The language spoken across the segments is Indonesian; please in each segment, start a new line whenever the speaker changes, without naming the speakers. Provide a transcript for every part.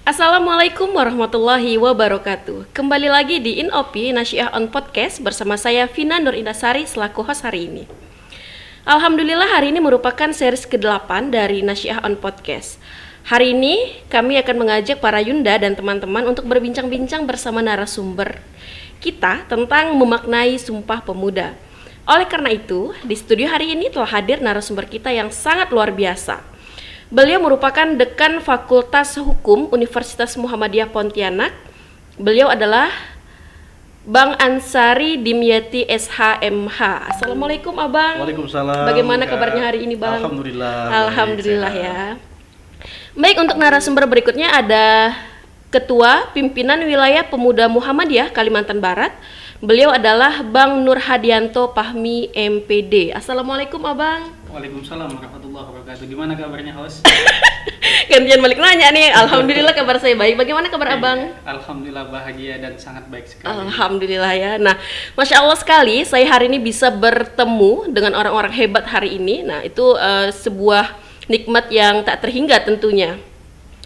Assalamualaikum warahmatullahi wabarakatuh. Kembali lagi di Inopi Nasyiah on Podcast bersama saya Vina Nur Indasari selaku host hari ini. Alhamdulillah hari ini merupakan series ke-8 dari Nasyiah on Podcast. Hari ini kami akan mengajak para Yunda dan teman-teman untuk berbincang-bincang bersama narasumber kita tentang memaknai Sumpah Pemuda. Oleh karena itu, di studio hari ini telah hadir narasumber kita yang sangat luar biasa. Beliau merupakan Dekan Fakultas Hukum Universitas Muhammadiyah Pontianak. Beliau adalah Bang Ansari Dimyati SHMH. Assalamualaikum Abang.
Waalaikumsalam.
Bagaimana kabarnya hari ini Bang?
Alhamdulillah.
Alhamdulillah ya. Baik, untuk narasumber berikutnya ada Ketua Pimpinan Wilayah Pemuda Muhammadiyah Kalimantan Barat. Beliau adalah Bang Nur Hadianto Pahmi MPD. Assalamualaikum Abang.
Waalaikumsalam warahmatullahi wabarakatuh. Gimana kabarnya host?
Gantian balik nanya nih. Alhamdulillah kabar saya baik. Bagaimana kabar Abang?
Alhamdulillah bahagia dan sangat baik sekali.
Alhamdulillah ya. Nah, Masya Allah sekali saya hari ini bisa bertemu dengan orang-orang hebat hari ini. Nah, itu sebuah nikmat yang tak terhingga tentunya.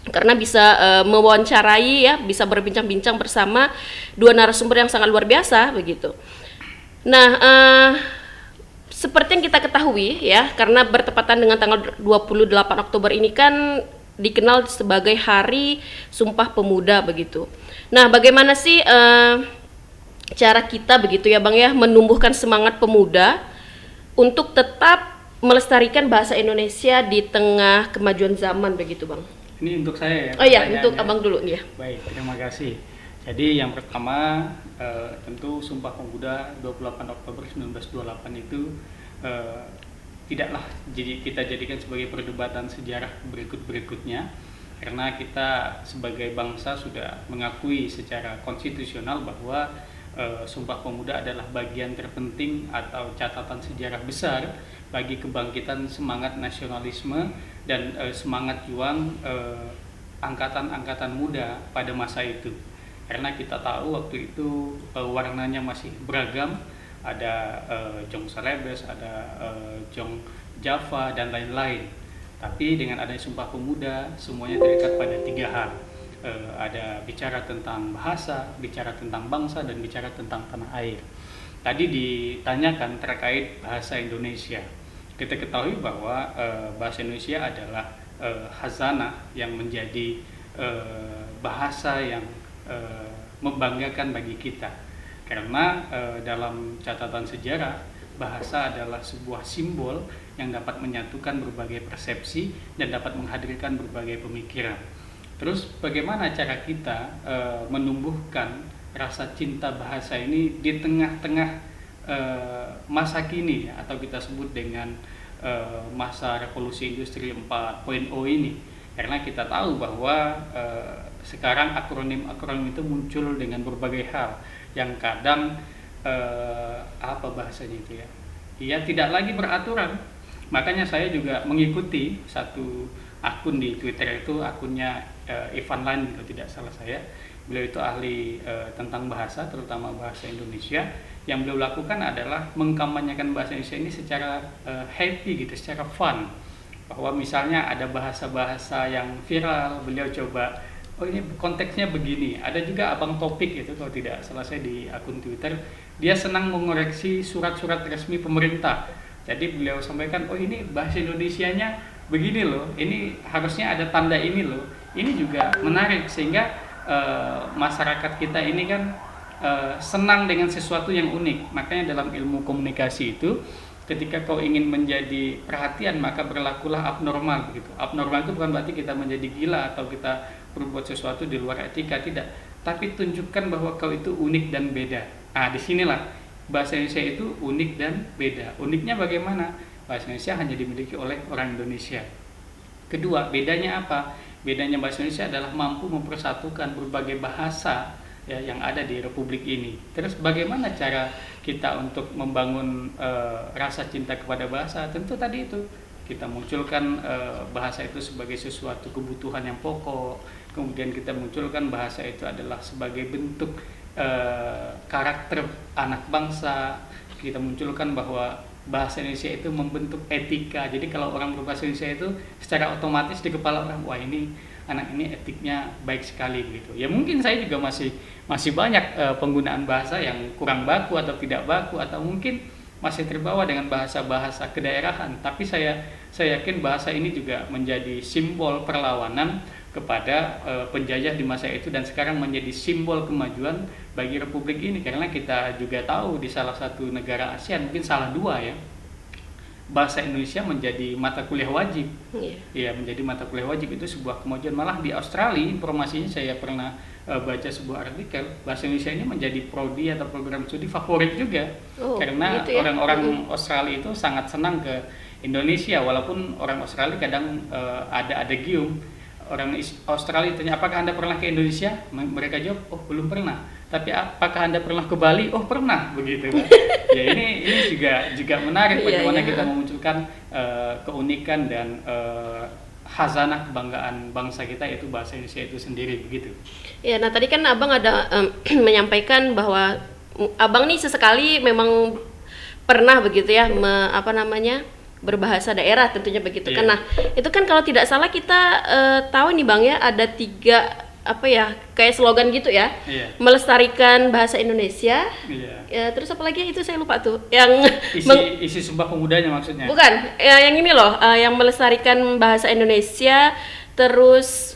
Karena bisa mewawancarai ya, bisa berbincang-bincang bersama dua narasumber yang sangat luar biasa begitu. Nah, seperti yang kita ketahui ya, karena bertepatan dengan tanggal 28 Oktober ini kan dikenal sebagai Hari Sumpah Pemuda begitu. Nah, bagaimana sih cara kita begitu ya Bang ya menumbuhkan semangat pemuda untuk tetap melestarikan bahasa Indonesia di tengah kemajuan zaman begitu Bang?
Ini untuk saya ya?
Oh iya, untuk Abang dulu nih ya.
Baik, terima kasih. Jadi yang pertama tentu Sumpah Pemuda 28 Oktober 1928 itu tidaklah kita jadikan sebagai perdebatan sejarah berikutnya, karena kita sebagai bangsa sudah mengakui secara konstitusional bahwa Sumpah Pemuda adalah bagian terpenting atau catatan sejarah besar bagi kebangkitan semangat nasionalisme dan semangat juang angkatan-angkatan muda pada masa itu. Karena kita tahu waktu itu warnanya masih beragam, ada Jong Salebes, ada Jong Java dan lain-lain. Tapi dengan adanya Sumpah Pemuda semuanya terikat pada 3 hal. Ada bicara tentang bahasa, bicara tentang bangsa, dan bicara tentang tanah air. Tadi ditanyakan terkait bahasa Indonesia. Kita ketahui bahwa bahasa Indonesia adalah khazanah yang menjadi bahasa yang membanggakan bagi kita. Karena dalam catatan sejarah, bahasa adalah sebuah simbol yang dapat menyatukan berbagai persepsi dan dapat menghadirkan berbagai pemikiran. Terus bagaimana cara kita menumbuhkan rasa cinta bahasa ini di tengah-tengah masa kini atau kita sebut dengan masa revolusi industri 4.0 ini, karena kita tahu bahwa sekarang akronim-akronim itu muncul dengan berbagai hal yang kadang apa bahasanya itu ya, ia tidak lagi beraturan. Makanya saya juga mengikuti satu akun di Twitter, itu akunnya Ivan Lan kalau tidak salah saya. Beliau itu ahli tentang bahasa, terutama bahasa Indonesia. Yang beliau lakukan adalah mengkampanyekan bahasa Indonesia ini secara happy gitu, secara fun. Bahwa misalnya ada bahasa-bahasa yang viral, beliau coba, oh ini konteksnya begini. Ada juga Abang Topik itu kalau tidak salah saya di akun Twitter, dia senang mengoreksi surat-surat resmi pemerintah. Jadi beliau sampaikan, oh ini bahasa Indonesianya begini loh, ini harusnya ada tanda ini loh. Ini juga menarik sehingga masyarakat kita ini kan senang dengan sesuatu yang unik. Makanya dalam ilmu komunikasi itu, ketika kau ingin menjadi perhatian maka berlakulah abnormal begitu. Abnormal itu bukan berarti kita menjadi gila atau kita berbuat sesuatu di luar etika, tidak. Tapi tunjukkan bahwa kau itu unik dan beda. Nah, disinilah bahasa Indonesia itu unik dan beda. Uniknya bagaimana? Bahasa Indonesia hanya dimiliki oleh orang Indonesia. Kedua, bedanya apa? Bedanya bahasa Indonesia adalah mampu mempersatukan berbagai bahasa ya yang ada di Republik ini. Terus bagaimana cara kita untuk membangun rasa cinta kepada bahasa? Tentu tadi itu kita munculkan bahasa itu sebagai sesuatu kebutuhan yang pokok. Kemudian kita munculkan bahasa itu adalah sebagai bentuk karakter anak bangsa. Kita munculkan bahwa bahasa Indonesia itu membentuk etika. Jadi kalau orang berbahasa Indonesia itu secara otomatis di kepala orang, wah ini anak ini etiknya baik sekali gitu. Ya mungkin saya juga masih banyak penggunaan bahasa yang kurang baku atau tidak baku, atau mungkin masih terbawa dengan bahasa-bahasa kedaerahan. Tapi saya yakin bahasa ini juga menjadi simbol perlawanan kepada penjajah di masa itu, dan sekarang menjadi simbol kemajuan bagi Republik ini. Karena kita juga tahu di salah satu negara ASEAN, mungkin salah dua ya, bahasa Indonesia menjadi mata kuliah wajib. Iya, menjadi mata kuliah wajib, itu sebuah kemajuan. Malah di Australia, informasinya saya pernah baca sebuah artikel, bahasa Indonesia ini menjadi prodi atau program studi favorit juga. Karena gitu ya? Orang-orang Australia itu sangat senang ke Indonesia, walaupun orang Australia kadang ada gium. Orang Australia tanya, apakah Anda pernah ke Indonesia? Mereka jawab, oh belum pernah. Tapi apakah Anda pernah ke Bali? Oh pernah, begitu kan. Ya ini juga menarik bagaimana kita memunculkan keunikan dan khazanah kebanggaan bangsa kita, yaitu bahasa Indonesia itu sendiri, begitu.
Ya, nah tadi kan Abang ada menyampaikan bahwa Abang nih sesekali memang pernah begitu ya, berbahasa daerah tentunya begitu kan. Nah itu kan kalau tidak salah kita tahu nih Bang ya, ada 3 kayak slogan gitu ya, melestarikan bahasa Indonesia. Terus apa lagi itu saya lupa tuh, yang
isi Sumpah Pemudanya maksudnya.
Bukan, yang ini loh, yang melestarikan bahasa Indonesia, terus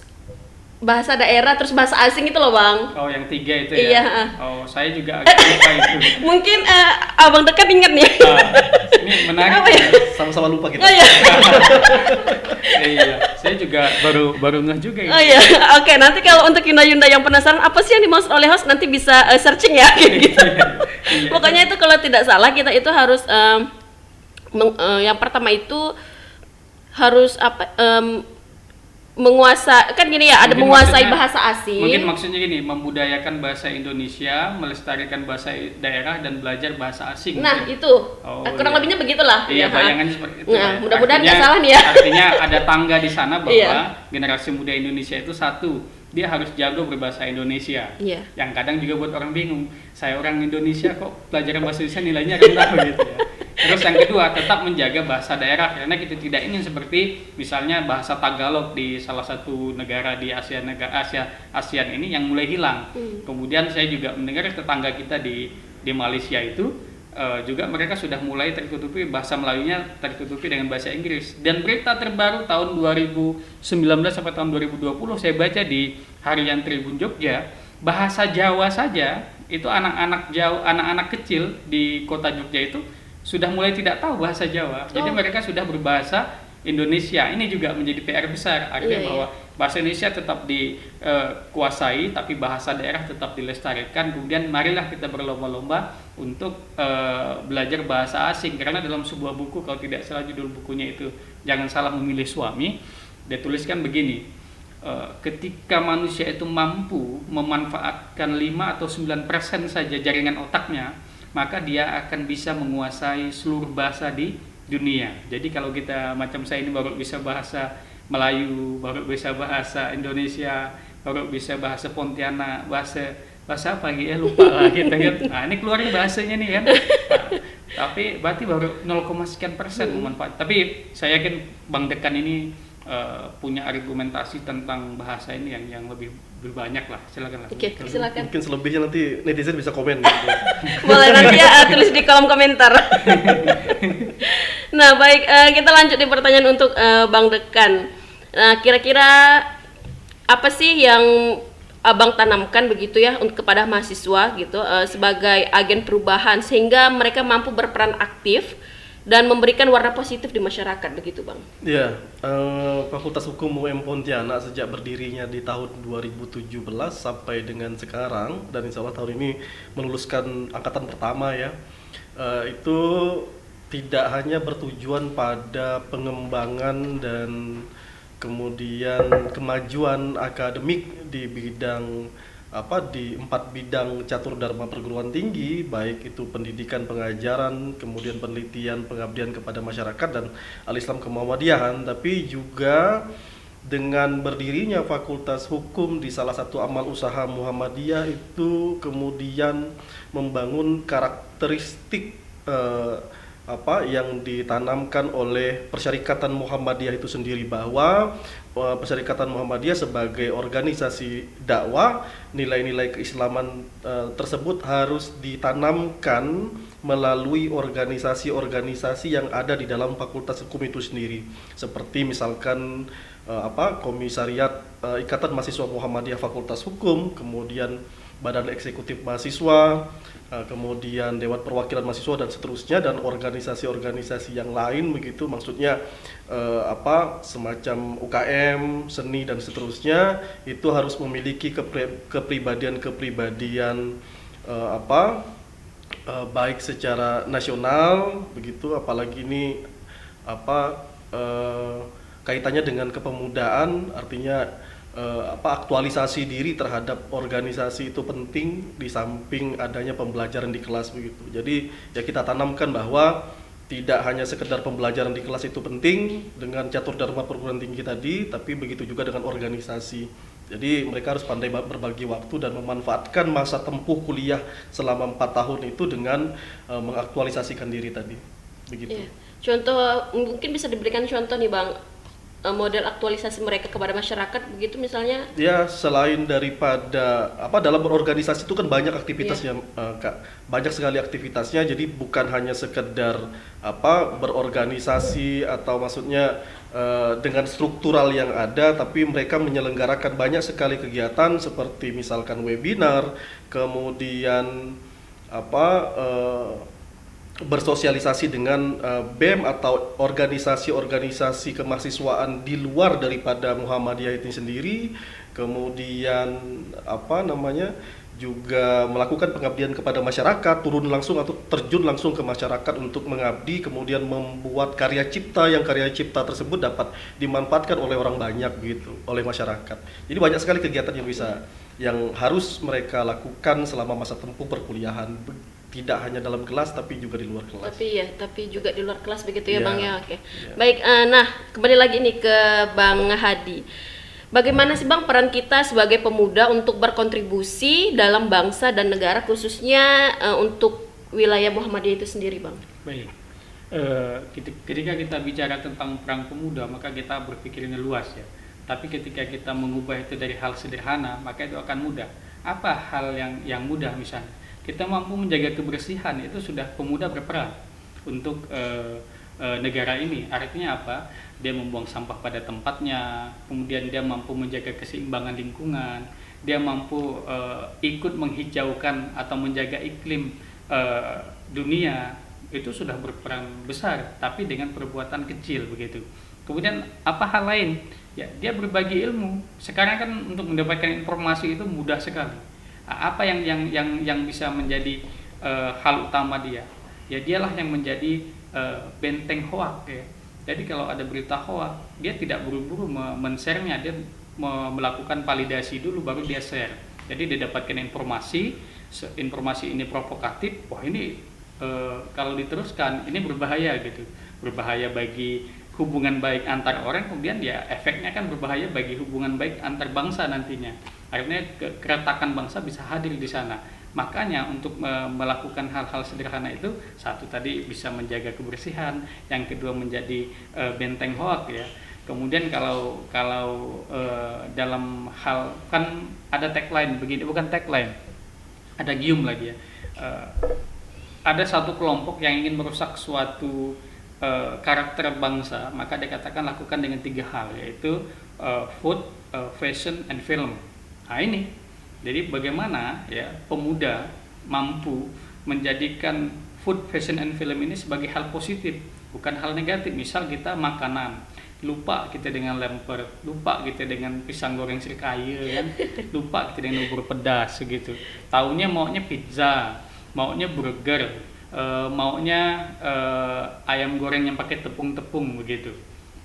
bahasa daerah, terus bahasa asing itu loh Bang.
Oh yang 3 itu ya?
Iya.
Oh saya juga agak lupa itu.
Mungkin Abang dekat inget nih.
Ini menarik.
Ya? Sama-sama lupa kita.
Oh iya.
Iya, saya juga baru ngeh juga ya.
Oh iya, oke, nanti kalau untuk Yunda yang penasaran apa sih yang dimaksud oleh host, nanti bisa searching ya gitu. Iya. Pokoknya itu kalau tidak salah kita itu harus yang pertama itu harus menguasai, kan gini ya, ada menguasai bahasa asing.
Mungkin maksudnya gini, membudayakan bahasa Indonesia, melestarikan bahasa daerah, dan belajar bahasa asing.
Nah mungkin itu kurang lebihnya begitulah.
Iya, bayangannya seperti itu.
Nah, mudah-mudahan nggak salah nih ya.
Artinya ada tangga di sana bahwa generasi muda Indonesia itu satu, dia harus jago berbahasa Indonesia. Yang kadang juga buat orang bingung, saya orang Indonesia kok pelajaran bahasa Indonesia nilainya rendah gitu ya. Terus yang kedua, tetap menjaga bahasa daerah, karena kita tidak ingin seperti misalnya bahasa Tagalog di salah satu negara di ASEAN ini yang mulai hilang. Kemudian saya juga mendengar tetangga kita di Malaysia itu juga mereka sudah mulai tertutupi, bahasa Melayunya tertutupi dengan bahasa Inggris. Dan berita terbaru tahun 2019 sampai tahun 2020 saya baca di Harian Tribun Jogja, bahasa Jawa saja itu anak-anak kecil di kota Jogja itu sudah mulai tidak tahu bahasa Jawa. Jadi mereka sudah berbahasa Indonesia. Ini juga menjadi PR besar, artinya bahwa bahasa Indonesia tetap dikuasai, tapi bahasa daerah tetap dilestarikan. Kemudian marilah kita berlomba-lomba untuk belajar bahasa asing, karena dalam sebuah buku, kalau tidak salah judul bukunya itu Jangan Salah Memilih Suami, dia tuliskan begini, ketika manusia itu mampu memanfaatkan 5 atau 9% saja jaringan otaknya, maka dia akan bisa menguasai seluruh bahasa di dunia. Jadi kalau kita macam saya ini baru bisa bahasa Melayu, baru bisa bahasa Indonesia, baru bisa bahasa Pontianak, bahasa apa lagi ya, lupa lah kita kan. Nah ini keluarnya bahasanya nih kan. Nah, tapi berarti baru 0,sekian persen memanfaat. Tapi saya yakin Bang Dekan ini punya argumentasi tentang bahasa ini yang lebih banyak lah. Silakan.
Silakan.
Mungkin selebihnya nanti netizen bisa komen. Gitu.
Boleh nanti ya, tulis di kolom komentar. Nah baik, kita lanjut di pertanyaan untuk Bang Dekan. Nah kira-kira apa sih yang Abang tanamkan begitu ya untuk kepada mahasiswa gitu sebagai agen perubahan sehingga mereka mampu berperan aktif dan memberikan warna positif di masyarakat begitu Bang?
Iya, Fakultas Hukum UM Pontianak sejak berdirinya di tahun 2017 sampai dengan sekarang, dan insya Allah tahun ini meluluskan angkatan pertama ya. Itu tidak hanya bertujuan pada pengembangan dan kemudian kemajuan akademik di bidang di 4 bidang catur dharma perguruan tinggi, baik itu pendidikan, pengajaran, kemudian penelitian, pengabdian kepada masyarakat dan al-Islam kemuhammadiyahan, tapi juga dengan berdirinya Fakultas Hukum di salah satu amal usaha Muhammadiyah itu kemudian membangun karakteristik yang ditanamkan oleh Persyarikatan Muhammadiyah itu sendiri, bahwa Persyarikatan Muhammadiyah sebagai organisasi dakwah, nilai-nilai keislaman tersebut harus ditanamkan melalui organisasi-organisasi yang ada di dalam Fakultas Hukum itu sendiri, seperti misalkan Komisariat Ikatan Mahasiswa Muhammadiyah Fakultas Hukum, kemudian Badan Eksekutif Mahasiswa, kemudian Dewan Perwakilan Mahasiswa dan seterusnya, dan organisasi-organisasi yang lain begitu, maksudnya semacam UKM, seni dan seterusnya, itu harus memiliki kepribadian-kepribadian baik secara nasional begitu, apalagi ini kaitannya dengan kepemudaan, artinya aktualisasi diri terhadap organisasi itu penting di samping adanya pembelajaran di kelas begitu. Jadi ya kita tanamkan bahwa tidak hanya sekedar pembelajaran di kelas itu penting dengan catur dharma perguruan tinggi tadi, tapi begitu juga dengan organisasi. Jadi mereka harus pandai berbagi waktu dan memanfaatkan masa tempuh kuliah selama 4 tahun itu dengan mengaktualisasikan diri tadi. Begitu.
Iya. Contoh, mungkin bisa diberikan contoh nih Bang, model aktualisasi mereka kepada masyarakat begitu misalnya.
Ya, selain daripada dalam berorganisasi itu kan banyak aktivitasnya, Kak. Banyak sekali aktivitasnya, jadi bukan hanya sekedar berorganisasi atau maksudnya dengan struktural yang ada, tapi mereka menyelenggarakan banyak sekali kegiatan seperti misalkan webinar, kemudian bersosialisasi dengan BEM atau organisasi-organisasi kemahasiswaan di luar daripada Muhammadiyah itu sendiri, kemudian juga melakukan pengabdian kepada masyarakat, turun langsung atau terjun langsung ke masyarakat untuk mengabdi, kemudian membuat karya cipta yang karya cipta tersebut dapat dimanfaatkan oleh orang banyak gitu, oleh masyarakat. Jadi banyak sekali kegiatan yang harus mereka lakukan selama masa tempuh perkuliahan, tidak hanya dalam kelas tapi juga di luar kelas.
Tapi juga di luar kelas begitu ya,
Ya.
Bang ya. Oke.
Ya.
Baik, nah kembali lagi nih ke Bang Hadi. Bagaimana sih Bang peran kita sebagai pemuda untuk berkontribusi dalam bangsa dan negara, khususnya untuk wilayah Muhammadiyah itu sendiri, Bang?
Baik, ketika kita bicara tentang peran pemuda, maka kita berpikirnya luas ya. Tapi ketika kita mengubah itu dari hal sederhana, maka itu akan mudah. Apa hal yang mudah? Misalnya kita mampu menjaga kebersihan, itu sudah pemuda berperan untuk negara ini. Artinya apa? Dia membuang sampah pada tempatnya, kemudian dia mampu menjaga keseimbangan lingkungan, dia mampu ikut menghijaukan atau menjaga iklim dunia. Itu sudah berperan besar, tapi dengan perbuatan kecil begitu. Kemudian apa hal lain? Ya, dia berbagi ilmu. Sekarang kan untuk mendapatkan informasi itu mudah sekali. Apa yang bisa menjadi hal utama dia? Ya, dialah yang menjadi benteng hoak ya. Jadi kalau ada berita hoak, dia tidak buru-buru men-share-nya, dia melakukan validasi dulu baru dia share. Jadi dia dapatkan informasi ini provokatif, wah ini kalau diteruskan ini berbahaya gitu. Berbahaya bagi hubungan baik antar orang, kemudian ya efeknya kan berbahaya bagi hubungan baik antar bangsa nantinya. Akhirnya keretakan bangsa bisa hadir di sana. Makanya untuk melakukan hal-hal sederhana itu, satu tadi bisa menjaga kebersihan, yang kedua menjadi benteng hoak ya. Kemudian kalau dalam hal, kan ada tagline begini, bukan tagline, ada gium lagi ya. Ada satu kelompok yang ingin merusak suatu karakter bangsa, maka dikatakan lakukan dengan 3 hal, yaitu food, fashion, and film. Nah ini, jadi bagaimana ya pemuda mampu menjadikan food, fashion, and film ini sebagai hal positif, bukan hal negatif. Misal kita makanan, lupa kita dengan lemper, lupa kita dengan pisang goreng srikaya kan, lupa kita dengan bubur pedas gitu. Taunya maunya pizza, maunya burger, maunya ayam goreng yang pakai tepung-tepung begitu.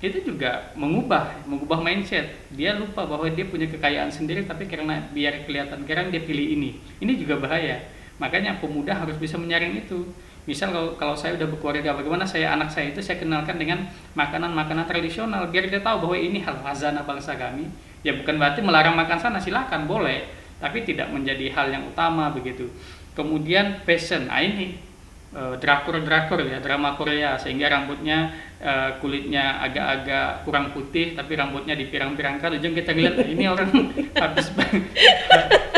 Itu juga mengubah mindset. Dia lupa bahwa dia punya kekayaan sendiri, tapi karena biar kelihatan keren dia pilih ini. Ini juga bahaya. Makanya pemuda harus bisa menyaring itu. Misal kalau saya udah berkeluarga, bagaimana anak saya itu saya kenalkan dengan makanan-makanan tradisional biar dia tahu bahwa ini hal khazanah bangsa kami. Ya bukan berarti melarang makan sana, silakan boleh, tapi tidak menjadi hal yang utama begitu. Kemudian fashion, ini drakor ya, drama Korea, sehingga rambutnya kulitnya agak-agak kurang putih tapi rambutnya dipirang-pirangkan. Ujung kita lihat ini orang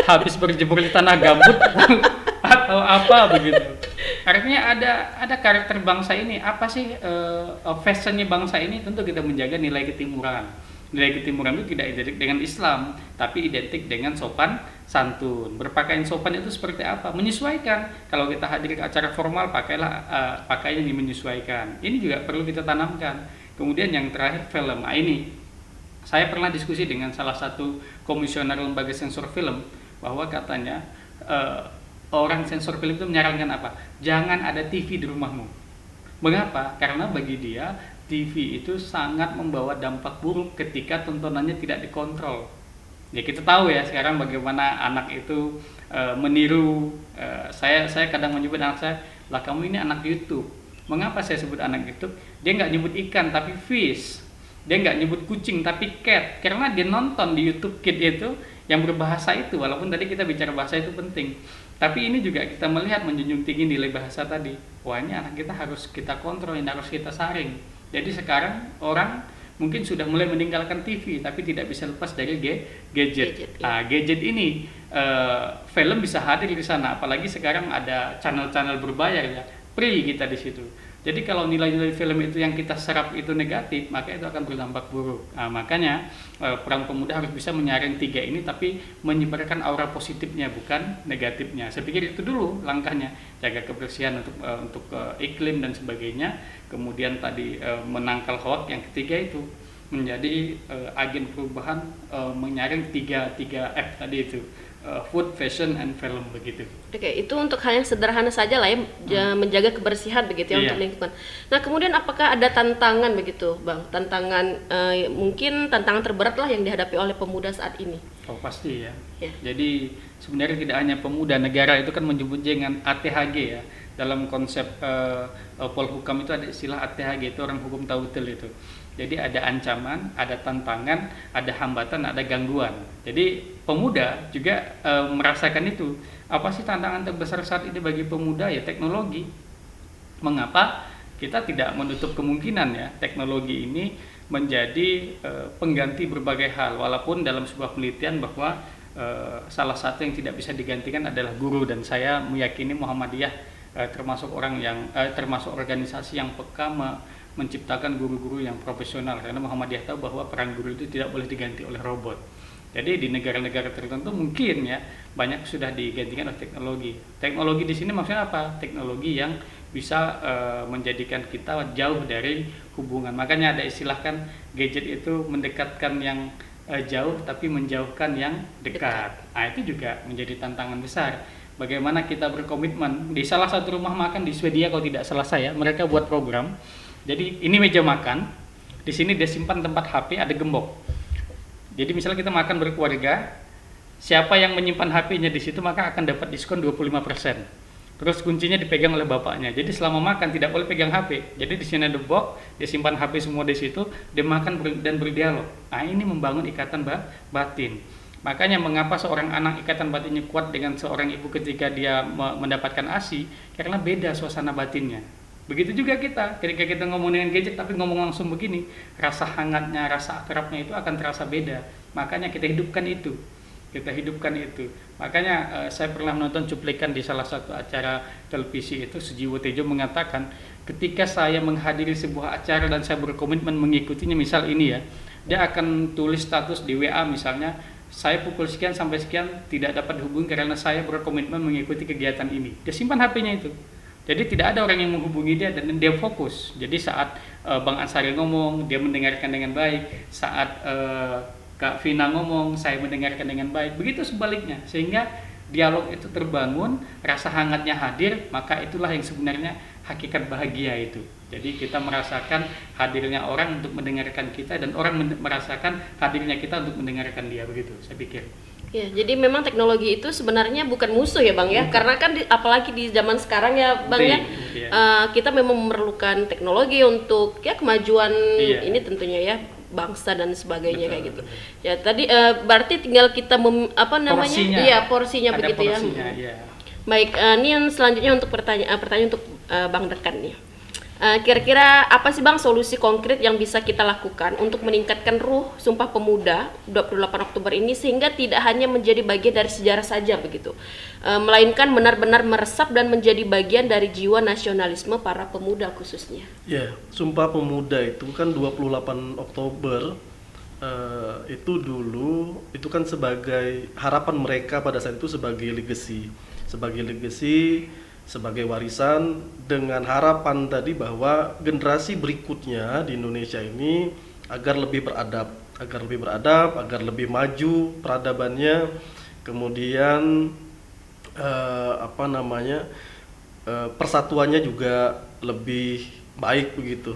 habis berjemur di tanah gambut atau apa begitu. Artinya ada karakter bangsa ini, apa sih fashionnya bangsa ini? Tentu kita menjaga nilai ketimuran. Nilai ketimuran itu tidak identik dengan Islam, tapi identik dengan sopan santun. Berpakaian sopan itu seperti apa? Menyesuaikan. Kalau kita hadir ke acara formal, pakailah pakaian yang menyesuaikan. Ini juga perlu kita tanamkan. Kemudian yang terakhir, film. Ini saya pernah diskusi dengan salah satu komisioner lembaga sensor film, bahwa katanya orang sensor film itu menyarankan apa? Jangan ada TV di rumahmu. Mengapa? Karena bagi dia TV itu sangat membawa dampak buruk ketika tontonannya tidak dikontrol. Ya kita tahu ya sekarang bagaimana anak itu meniru. Saya kadang menyebut anak saya, lah kamu ini anak YouTube. Mengapa saya sebut anak YouTube? Dia nggak nyebut ikan tapi fish. Dia nggak nyebut kucing tapi cat. Karena dia nonton di YouTube Kids itu yang berbahasa itu. Walaupun tadi kita bicara bahasa itu penting. Tapi ini juga kita melihat menjunjung tinggi nilai bahasa tadi. Wah, ini anak kita harus kita kontrol, ini harus kita saring. Jadi sekarang orang mungkin sudah mulai meninggalkan TV, tapi tidak bisa lepas dari gadget. Gadget ini film bisa hadir di sana, apalagi sekarang ada channel-channel berbayar ya, free kita di situ. Jadi kalau nilai-nilai film itu yang kita serap itu negatif, maka itu akan berdampak buruk. Makanya peran pemuda harus bisa menyaring tiga ini, tapi menyebarkan aura positifnya, bukan negatifnya. Saya pikir itu dulu langkahnya, jaga kebersihan untuk iklim dan sebagainya. Kemudian tadi menangkal hoax, yang ketiga itu menjadi agen perubahan, menyaring tiga F tadi itu. Food, fashion, and film begitu.
Oke, itu untuk hal yang sederhana saja lah ya, menjaga kebersihan begitu ya, untuk lingkungan. Nah kemudian apakah ada tantangan begitu Bang? Tantangan mungkin tantangan terberat lah yang dihadapi oleh pemuda saat ini.
Oh pasti ya. Jadi sebenarnya tidak hanya pemuda, negara itu kan menyebut dengan ATHG ya. Dalam konsep Polhukam itu ada istilah ATHG, itu orang hukum tahu betul itu. Jadi ada ancaman, ada tantangan, ada hambatan, ada gangguan. Jadi pemuda juga merasakan itu. Apa sih tantangan terbesar saat ini bagi pemuda? Ya teknologi. Mengapa? Kita tidak menutup kemungkinan ya teknologi ini menjadi pengganti berbagai hal. Walaupun dalam sebuah penelitian bahwa salah satu yang tidak bisa digantikan adalah guru, dan saya meyakini Muhammadiyah termasuk organisasi yang peka menciptakan guru-guru yang profesional, karena Muhammadiyah tahu bahwa peran guru itu tidak boleh diganti oleh robot. Jadi di negara-negara tertentu mungkin ya banyak sudah digantikan oleh teknologi. Teknologi di sini maksudnya apa? Teknologi yang bisa menjadikan kita jauh dari hubungan. Makanya ada istilah kan, gadget itu mendekatkan yang jauh tapi menjauhkan yang dekat. Nah, itu juga menjadi tantangan besar. Bagaimana kita berkomitmen. Di salah satu rumah makan di Swedia kalau tidak salah saya, mereka buat program. Jadi ini meja makan, di sini dia simpan tempat HP, ada gembok. Jadi misalnya kita makan berkeluarga, siapa yang menyimpan HP-nya di situ maka akan dapat diskon 25%. Terus kuncinya dipegang oleh bapaknya. Jadi selama makan tidak boleh pegang HP. Jadi di sini ada box, dia simpan HP semua di situ, dia makan dan berdialog. Nah, ini membangun ikatan batin. Makanya mengapa seorang anak ikatan batinnya kuat dengan seorang ibu ketika dia mendapatkan ASI, karena beda suasana batinnya. Begitu juga kita, ketika kita ngomong dengan gadget tapi ngomong langsung begini, rasa hangatnya, rasa akrabnya itu akan terasa beda. Makanya kita hidupkan itu. Makanya saya pernah menonton cuplikan di salah satu acara televisi itu, Sujiwo Tejo mengatakan, ketika saya menghadiri sebuah acara dan saya berkomitmen mengikutinya, misal ini ya, dia akan tulis status di WA misalnya, saya pukul sekian sampai sekian tidak dapat dihubungi karena saya berkomitmen mengikuti kegiatan ini. Dia simpan HP-nya itu. Jadi tidak ada orang yang menghubungi dia dan dia fokus. Jadi saat Bang Ansari ngomong, dia mendengarkan dengan baik. Saat Kak Vina ngomong, saya mendengarkan dengan baik. Begitu sebaliknya. Sehingga dialog itu terbangun, rasa hangatnya hadir, maka itulah yang sebenarnya hakikat bahagia itu. Jadi kita merasakan hadirnya orang untuk mendengarkan kita, dan orang merasakan hadirnya kita untuk mendengarkan dia, begitu saya pikir.
Ya, jadi memang teknologi itu sebenarnya bukan musuh ya Bang ya, karena kan apalagi di zaman sekarang ya Bang ya, kita memang memerlukan teknologi untuk ya kemajuan ini tentunya ya bangsa dan sebagainya, kayak gitu. Ya tadi berarti tinggal kita porsinya
Ada
begitu
porsinya,
ya. Baik, ini yang selanjutnya untuk pertanyaan untuk Bang Dekan nih. Kira-kira apa sih Bang solusi konkret yang bisa kita lakukan untuk meningkatkan ruh Sumpah Pemuda 28 Oktober ini sehingga tidak hanya menjadi bagian dari sejarah saja begitu, melainkan benar-benar meresap dan menjadi bagian dari jiwa nasionalisme para pemuda khususnya.
Ya, Sumpah Pemuda itu kan 28 Oktober itu dulu itu kan sebagai harapan mereka pada saat itu sebagai legacy, sebagai warisan, dengan harapan tadi bahwa generasi berikutnya di Indonesia ini agar lebih beradab, agar lebih maju peradabannya, kemudian persatuannya juga lebih baik begitu,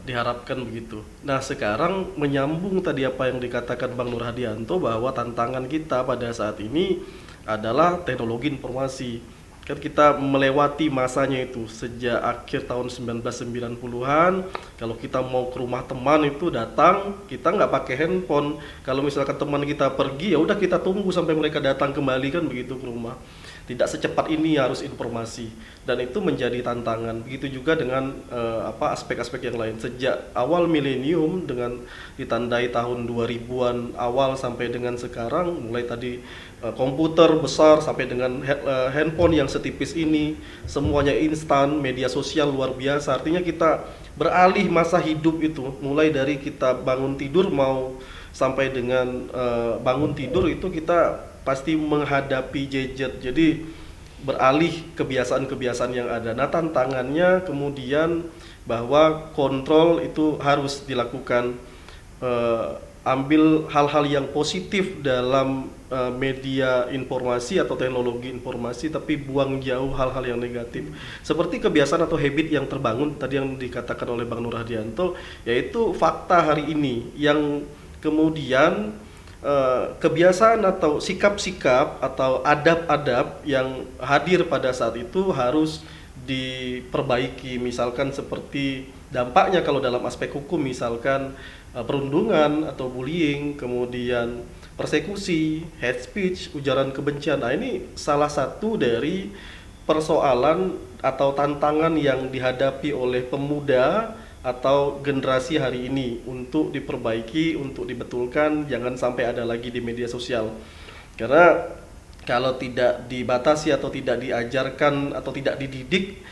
diharapkan begitu. Nah sekarang menyambung tadi apa yang dikatakan Bang Nur Hadianto bahwa tantangan kita pada saat ini adalah teknologi informasi. Kan kita melewati masanya itu sejak akhir tahun 1990-an. Kalau kita mau ke rumah teman itu datang, kita nggak pakai handphone. Kalau misalkan teman kita pergi, ya udah kita tunggu sampai mereka datang kembali kan begitu ke rumah. Tidak secepat ini harus informasi, dan itu menjadi tantangan. Begitu juga dengan aspek-aspek yang lain. Sejak awal milenium dengan ditandai tahun 2000-an awal sampai dengan sekarang, mulai tadi komputer besar sampai dengan handphone yang setipis ini, semuanya instan, media sosial luar biasa. Artinya kita beralih masa hidup itu, mulai dari kita bangun tidur mau sampai dengan bangun tidur itu kita pasti menghadapi gadget. Jadi beralih kebiasaan-kebiasaan yang ada. Nah tantangannya kemudian bahwa kontrol itu harus dilakukan, ambil hal-hal yang positif dalam media informasi atau teknologi informasi, tapi buang jauh hal-hal yang negatif. Seperti kebiasaan atau habit yang terbangun tadi yang dikatakan oleh Bang Nur Hadianto, yaitu fakta hari ini yang kemudian kebiasaan atau sikap-sikap atau adab-adab yang hadir pada saat itu harus diperbaiki. Misalkan seperti dampaknya kalau dalam aspek hukum, misalkan perundungan atau bullying, kemudian persekusi, hate speech, ujaran kebencian. Nah ini salah satu dari persoalan atau tantangan yang dihadapi oleh pemuda atau generasi hari ini untuk diperbaiki, untuk dibetulkan, jangan sampai ada lagi di media sosial. Karena kalau tidak dibatasi atau tidak diajarkan atau tidak dididik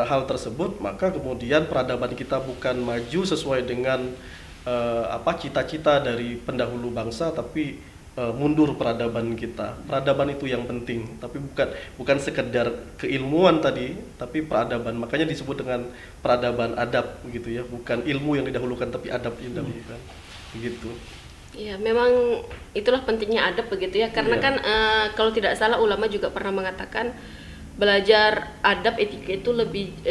hal tersebut, maka kemudian peradaban kita bukan maju sesuai dengan cita-cita dari pendahulu bangsa, tapi mundur peradaban kita. Peradaban itu yang penting, tapi bukan sekedar keilmuan tadi, tapi peradaban. Makanya disebut dengan peradaban adab gitu ya, bukan ilmu yang didahulukan tapi adab yang didahulukan. Begitu.
Ya, memang itulah pentingnya adab begitu ya, karena kan kalau tidak salah ulama juga pernah mengatakan belajar adab etika itu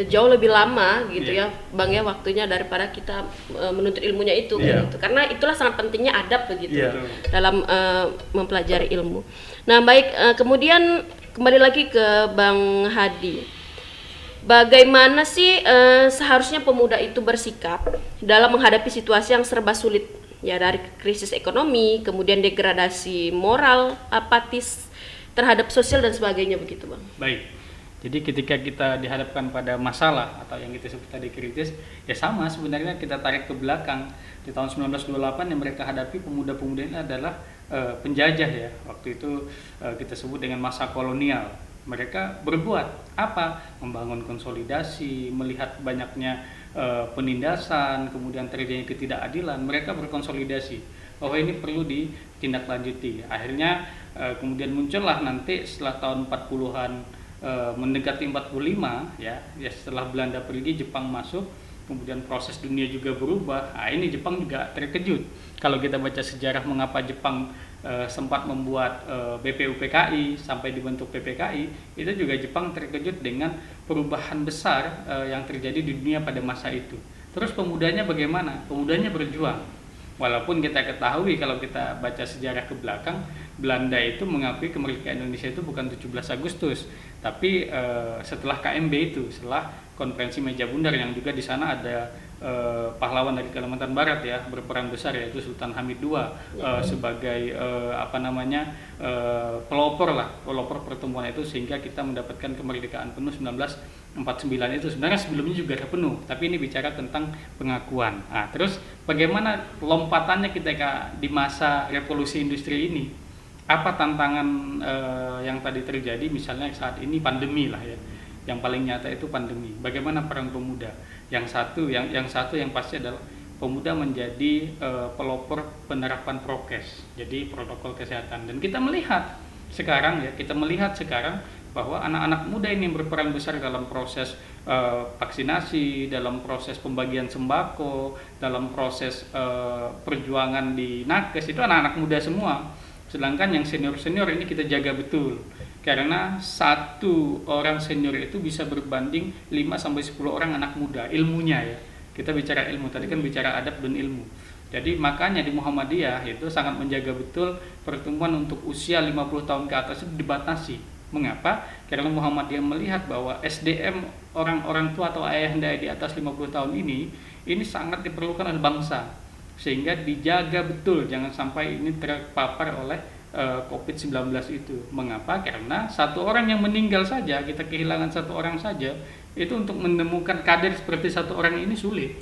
jauh lebih lama gitu ya Bang ya, waktunya daripada kita menuntut ilmunya itu gitu. Karena itulah sangat pentingnya adab begitu dalam mempelajari ilmu. Nah baik, kemudian kembali lagi ke Bang Hadi, bagaimana sih seharusnya pemuda itu bersikap dalam menghadapi situasi yang serba sulit ya, dari krisis ekonomi, kemudian degradasi moral, apatis terhadap sosial dan sebagainya begitu Bang.
Baik. Jadi ketika kita dihadapkan pada masalah atau yang kita sebut tadi kritis, ya sama sebenarnya kita tarik ke belakang. Di tahun 1928 yang mereka hadapi pemuda-pemuda ini adalah penjajah ya. Waktu itu kita sebut dengan masa kolonial. Mereka berbuat apa? Membangun konsolidasi, melihat banyaknya penindasan, kemudian terjadinya ketidakadilan. Mereka berkonsolidasi bahwa ini perlu ditindaklanjuti. Akhirnya kemudian muncullah nanti setelah tahun 40-an, mendekati 45 ya setelah Belanda pergi, Jepang masuk, kemudian proses dunia juga berubah. Nah, ini Jepang juga terkejut. Kalau kita baca sejarah mengapa Jepang sempat membuat BPUPKI sampai dibentuk PPKI, itu juga Jepang terkejut dengan perubahan besar yang terjadi di dunia pada masa itu. Terus pemudanya bagaimana? Pemudanya berjuang. Walaupun kita ketahui kalau kita baca sejarah ke belakang, Belanda itu mengakui kemerdekaan Indonesia itu bukan 17 Agustus, tapi setelah KMB itu, setelah konferensi meja bundar, yang juga di sana ada pahlawan dari Kalimantan Barat ya berperan besar, yaitu Sultan Hamid II sebagai pelopor pertemuan itu, sehingga kita mendapatkan kemerdekaan penuh 1949 itu. Sebenarnya sebelumnya juga ada penuh, tapi ini bicara tentang pengakuan. Nah, terus bagaimana lompatannya ketika di masa revolusi industri ini? Apa tantangan yang tadi terjadi? Misalnya saat ini pandemi lah ya. Yang paling nyata itu pandemi. Bagaimana peran pemuda? Yang satu yang pasti adalah pemuda menjadi pelopor penerapan prokes, jadi protokol kesehatan. Dan kita melihat sekarang bahwa anak-anak muda ini berperan besar dalam proses vaksinasi, dalam proses pembagian sembako, dalam proses perjuangan di nakes, itu anak-anak muda semua. Sedangkan yang senior-senior ini kita jaga betul. Karena satu orang senior itu bisa berbanding 5-10 orang anak muda ilmunya ya. Kita bicara ilmu, tadi kan bicara adab dan ilmu. Jadi makanya di Muhammadiyah itu sangat menjaga betul pertemuan untuk usia 50 tahun ke atas itu dibatasi. Mengapa? Karena Muhammadiyah melihat bahwa SDM orang-orang tua atau ayahanda di atas 50 tahun ini sangat diperlukan oleh bangsa. Sehingga dijaga betul jangan sampai ini terpapar oleh COVID-19 itu. Mengapa? Karena satu orang yang meninggal saja, kita kehilangan satu orang saja, itu untuk menemukan kader seperti satu orang ini sulit.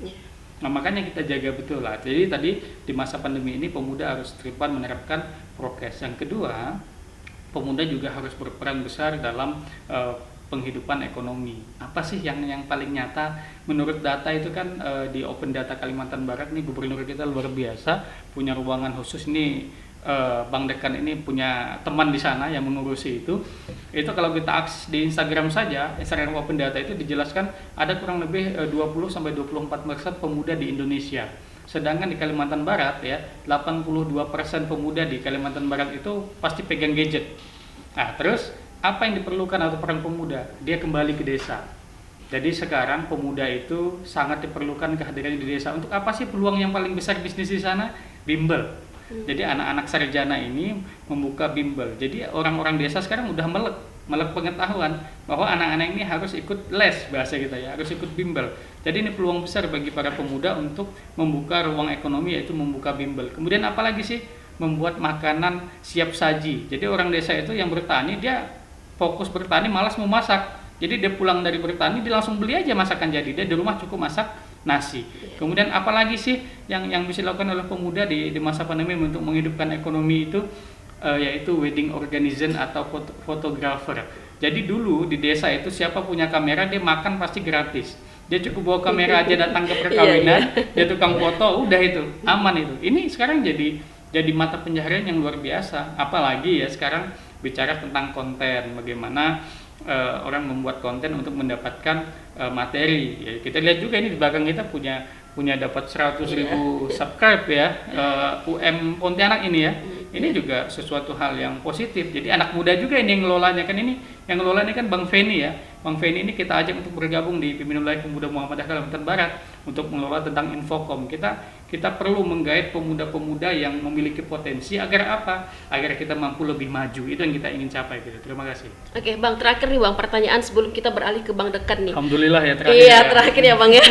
Nah, makanya kita jaga betul lah. Jadi tadi di masa pandemi ini pemuda harus terlibat menerapkan prokes. Yang kedua, pemuda juga harus berperan besar dalam penghidupan ekonomi. Apa sih yang paling nyata menurut data itu kan di Open Data Kalimantan Barat nih, gubernur kita luar biasa, punya ruangan khusus nih. Bang Dekan ini punya teman di sana yang mengurusi itu. Itu kalau kita akses di Instagram saja, Instagram Open Data itu dijelaskan ada kurang lebih 20-24% pemuda di Indonesia. Sedangkan di Kalimantan Barat ya, 82% pemuda di Kalimantan Barat itu pasti pegang gadget. Nah, terus apa yang diperlukan atau peran pemuda? Dia kembali ke desa. Jadi sekarang pemuda itu sangat diperlukan kehadiran di desa. Untuk apa sih peluang yang paling besar bisnis di sana? Bimbel. Jadi anak-anak sarjana ini membuka bimbel. Jadi orang-orang desa sekarang udah melek pengetahuan bahwa anak-anak ini harus ikut les, bahasa kita ya, harus ikut bimbel. Jadi ini peluang besar bagi para pemuda untuk membuka ruang ekonomi, yaitu membuka bimbel. Kemudian apalagi sih? Membuat makanan siap saji. Jadi orang desa itu yang bertani, dia fokus bertani, malas memasak. Jadi dia pulang dari bertani, dia langsung beli aja masakan jadi. Dia di rumah cukup masak nasi. Kemudian apalagi sih yang bisa dilakukan oleh pemuda di masa pandemi untuk menghidupkan ekonomi itu, yaitu wedding organizer atau fotografer. Jadi dulu di desa itu siapa punya kamera dia makan pasti gratis. Dia cukup bawa kamera aja datang ke perkawinan, dia tukang foto, udah itu aman itu. Ini sekarang jadi mata pencaharian yang luar biasa. Apalagi ya sekarang bicara tentang konten, bagaimana orang membuat konten untuk mendapatkan materi. Ya, kita lihat juga ini di belakang kita punya dapat 100.000 subscribe ya, Pontianak ini ya. Ini juga sesuatu hal yang positif. Jadi anak muda juga ini yang ngelolanya kan, yang ngelolanya kan Bang Feni ya. Bang Feni ini kita ajak untuk bergabung di Pimpinan Wilayah Pemuda Muhammadiyah Kalimantan Barat untuk mengelola tentang Infocom. Kita perlu menggait pemuda-pemuda yang memiliki potensi agar apa? Agar kita mampu lebih maju. Itu yang kita ingin capai gitu. Terima kasih.
Oke, Bang, terakhir nih Bang, pertanyaan sebelum kita beralih ke Bang Dekat nih.
Alhamdulillah ya terakhir.
Iya, terakhir ya Bang ya.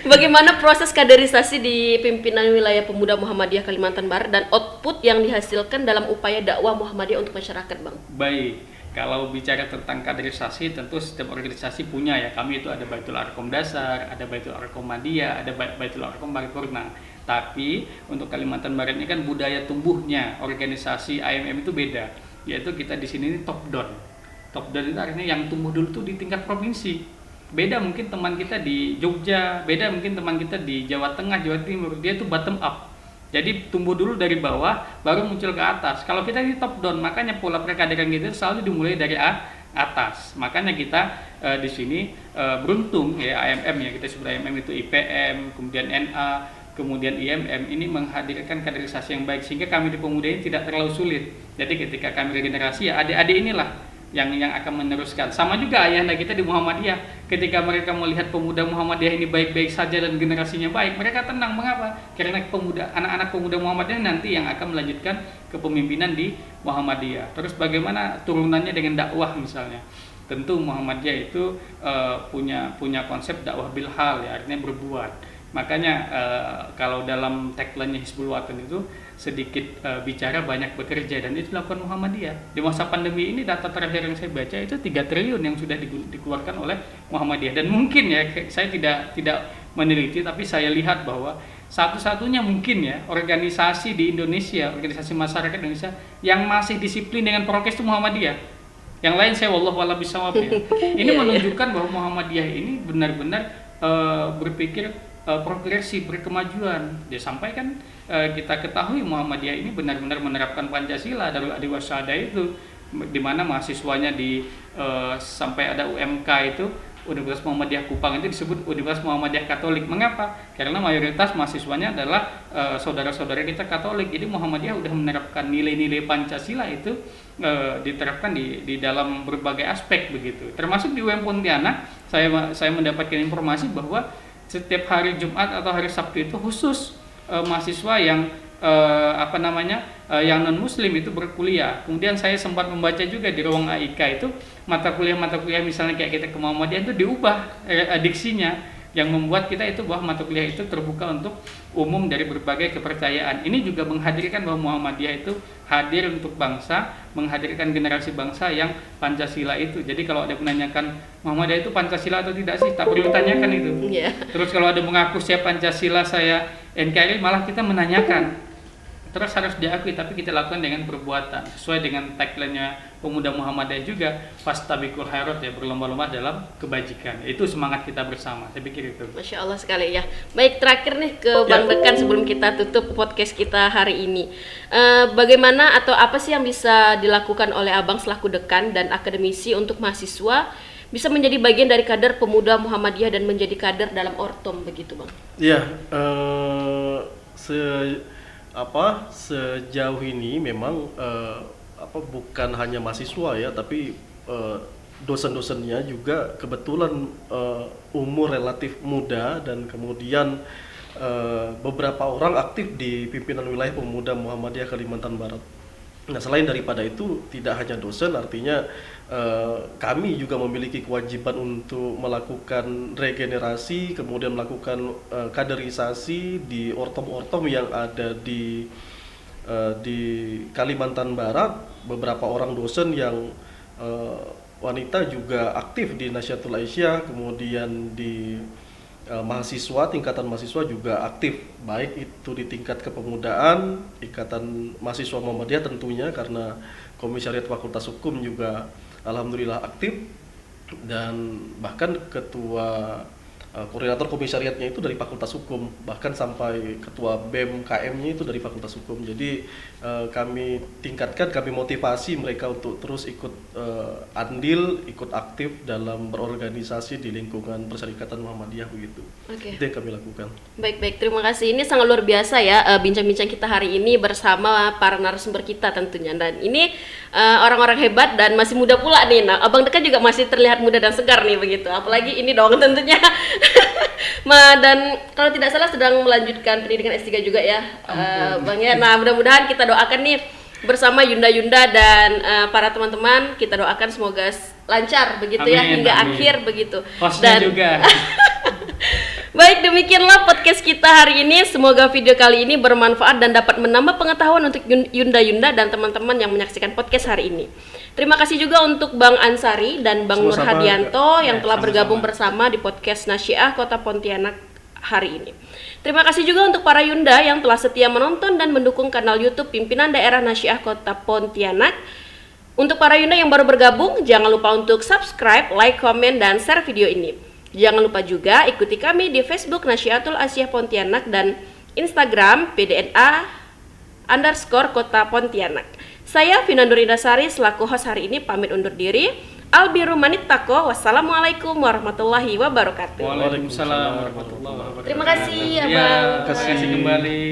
Bagaimana proses kaderisasi di Pimpinan Wilayah Pemuda Muhammadiyah Kalimantan Barat dan output yang dihasilkan dalam upaya dakwah Muhammadiyah untuk masyarakat, Bang?
Baik. Kalau bicara tentang kaderisasi, tentu setiap organisasi punya ya. Kami itu ada Baitul Arkom Dasar, ada Baitul Arkom Madiyah, ada Baitul Arkom Paripurna. Tapi untuk Kalimantan Barat ini kan budaya tumbuhnya organisasi IMM itu beda. Yaitu kita di sini top down. Top down itu artinya yang tumbuh dulu tuh di tingkat provinsi. Beda mungkin teman kita di Jogja, beda mungkin teman kita di Jawa Tengah, Jawa Timur. Dia itu bottom up. Jadi tumbuh dulu dari bawah, baru muncul ke atas. Kalau kita di top down, makanya pola perkaderan kita selalu dimulai dari atas. Makanya kita di sini beruntung ya AMM ya, kita sebut AMM itu IPM, kemudian NA, kemudian IMM ini menghadirkan kaderisasi yang baik sehingga kami di pemuda ini tidak terlalu sulit. Jadi ketika kami regenerasi ya adik-adik inilah yang akan meneruskan. Sama juga ayahanda kita di Muhammadiyah, ketika mereka melihat pemuda Muhammadiyah ini baik-baik saja dan generasinya baik, mereka tenang. Mengapa? Karena anak-anak pemuda Muhammadiyah nanti yang akan melanjutkan kepemimpinan di Muhammadiyah. Terus bagaimana turunannya dengan dakwah misalnya? Tentu Muhammadiyah itu punya konsep dakwah bil hal ya, artinya berbuat. Makanya kalau dalam tagline-nya Hizbul Wathan itu sedikit bicara banyak bekerja, dan itu dilakukan Muhammadiyah. Di masa pandemi ini data terakhir yang saya baca itu 3 triliun yang sudah dikeluarkan oleh Muhammadiyah. Dan mungkin ya saya tidak meneliti, tapi saya lihat bahwa satu-satunya mungkin ya organisasi di Indonesia, organisasi masyarakat Indonesia yang masih disiplin dengan prokes itu Muhammadiyah. Yang lain saya wallahu a'lam bishawab ya. Ini menunjukkan bahwa Muhammadiyah ini benar-benar berpikir progresif, berkemajuan. Dia sampaikan kita ketahui Muhammadiyah ini benar-benar menerapkan Pancasila dari Adi Wasada itu, di mana mahasiswanya sampai ada UMK itu Universitas Muhammadiyah Kupang itu disebut Universitas Muhammadiyah Katolik. Mengapa? Karena mayoritas mahasiswanya adalah saudara-saudara kita Katolik. Jadi Muhammadiyah sudah menerapkan nilai-nilai Pancasila itu diterapkan di dalam berbagai aspek begitu. Termasuk di UM Pontianak, saya mendapatkan informasi bahwa setiap hari Jumat atau hari Sabtu itu khusus mahasiswa yang yang non muslim itu berkuliah. Kemudian saya sempat membaca juga di ruang AIK itu mata kuliah misalnya kayak kita ke Muhammadiyah itu diubah diksinya, yang membuat kita itu bahwa mata kuliah itu terbuka untuk umum dari berbagai kepercayaan. Ini juga menghadirkan bahwa Muhammadiyah itu hadir untuk bangsa, menghadirkan generasi bangsa yang Pancasila itu. Jadi kalau ada menanyakan Muhammadiyah itu Pancasila atau tidak sih, tak perlu tanyakan itu. Terus kalau ada mengaku saya Pancasila, saya NKRI, malah kita menanyakan. Terus harus diakui, tapi kita lakukan dengan perbuatan sesuai dengan tagline-nya pemuda Muhammadiyah juga, fastabiqul khairat ya, berlomba-lomba dalam kebajikan. Itu semangat kita bersama, saya pikir itu.
Masya Allah sekali ya. Baik, terakhir nih ke Bang Dekan sebelum kita tutup podcast kita hari ini. Bagaimana atau apa sih yang bisa dilakukan oleh Abang selaku Dekan dan akademisi untuk mahasiswa bisa menjadi bagian dari kader pemuda Muhammadiyah dan menjadi kader dalam Ortom begitu, Bang?
Ya, sejauh ini memang bukan hanya mahasiswa ya, tapi dosen-dosennya juga kebetulan umur relatif muda, dan kemudian beberapa orang aktif di pimpinan wilayah pemuda Muhammadiyah Kalimantan Barat. Nah, selain daripada itu, tidak hanya dosen, artinya kami juga memiliki kewajiban untuk melakukan regenerasi, kemudian melakukan kaderisasi di ortom-ortom yang ada di Kalimantan Barat. Beberapa orang dosen yang wanita juga aktif di Nasyatul Aisyah, kemudian di mahasiswa, tingkatan mahasiswa juga aktif, baik itu di tingkat kepemudaan, Ikatan Mahasiswa Muhammadiyah tentunya, karena Komisariat Fakultas Hukum juga alhamdulillah aktif, dan bahkan ketua koordinator komisariatnya itu dari Fakultas Hukum, bahkan sampai ketua BEM KM-nya itu dari Fakultas Hukum. Jadi kami tingkatkan, kami motivasi mereka untuk terus ikut andil, ikut aktif dalam berorganisasi di lingkungan Perserikatan Muhammadiyah begitu. Itu yang kami lakukan.
Baik, terima kasih. Ini sangat luar biasa ya bincang-bincang kita hari ini bersama para narasumber kita tentunya. Dan ini orang-orang hebat dan masih muda pula nih. Nah, Abang Dekan juga masih terlihat muda dan segar nih begitu. Apalagi ini dong tentunya. Dan kalau tidak salah sedang melanjutkan pendidikan S3 juga ya, Bang ya. Nah, mudah-mudahan kita doakan nih bersama Yunda dan para teman-teman, kita doakan semoga lancar begitu. Amin, ya hingga akhir begitu.
Hostnya juga.
Baik, demikianlah podcast kita hari ini. Semoga video kali ini bermanfaat dan dapat menambah pengetahuan untuk Yunda dan teman-teman yang menyaksikan podcast hari ini. Terima kasih juga untuk Bang Ansari dan Bang Nur Hadianto yang telah bergabung bersama di podcast Nasyiah Kota Pontianak hari ini. Terima kasih juga untuk para Yunda yang telah setia menonton dan mendukung kanal YouTube Pimpinan Daerah Nasyiah Kota Pontianak. Untuk para Yunda yang baru bergabung, jangan lupa untuk subscribe, like, komen, dan share video ini. Jangan lupa juga ikuti kami di Facebook Nasyiatul Aisyah Pontianak dan Instagram PDNA_Kota Pontianak. Saya Vina Nurindasari selaku host hari ini pamit undur diri. Albiru manittaqo. Wassalamualaikum warahmatullahi wabarakatuh.
Waalaikumsalam warahmatullahi wabarakatuh.
Terima kasih,
Iya,
Abang.
terima kasih kembali.